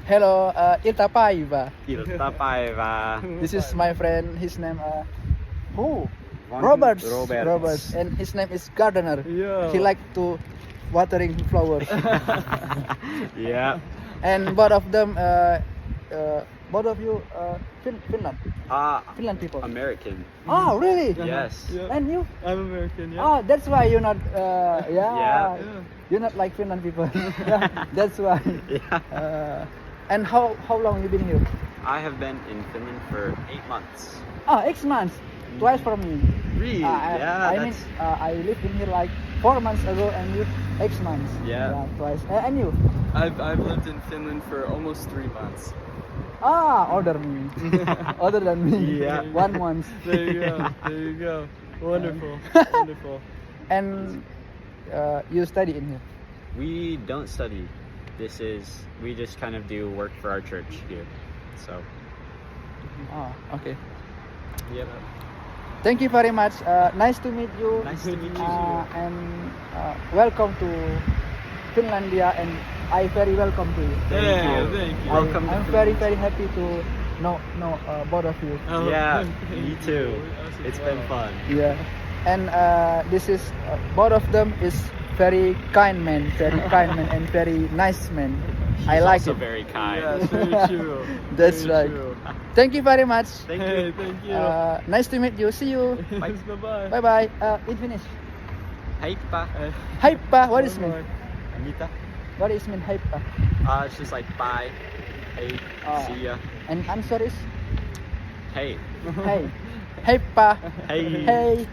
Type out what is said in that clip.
Hello, iltapäivä. Iltapäivää. This is my friend. His name who? Robert. Robert. And his name is gardener. Yeah. He like to watering flowers. Yeah. And both of them, both of you, Finland Finland people. American. Oh, really? Yes. Yeah. And you? I'm American, yeah. Oh, that's why you're not. Yeah. Yeah. You're not like Finland people. Yeah, that's why. Yeah. And how long you been here? I have been in Finland for 8 months. Oh, 8 months. Twice from me. Really? Yeah. I mean, I lived in here like 4 months ago, and you 8 months. Yeah. Twice. And you? I've lived in Finland for almost 3 months. Older me. Older than me. Yeah. 1 month. There you go. There you go. Wonderful. Wonderful. And you study in here. We don't study. We just kind of do work for our church here. So, Oh, okay. yep. Thank you very much. Nice to meet you. Nice to meet you. And welcome to Finlandia, and I very welcome to you. Thank you. Thank you. Welcome to I'm Finland. very happy to know both of you. Oh, Yeah, thank me you. too. Us as It's been well. fun. Yeah. And this is both of them is very kind man, and very nice man. I He's like also it. very kind. Yes, very true. That's Very right. true. Thank you very much. Thank Hey, you. thank you. Nice to meet you. See you. Bye. Bye-bye. Bye bye. It finished. Heippa. Heippa. What is mean? Mitä? What is mean heippa? It's just like bye. Hey. Oh. See ya. And answer is Hey. hey. Heippa. Hey. Hey.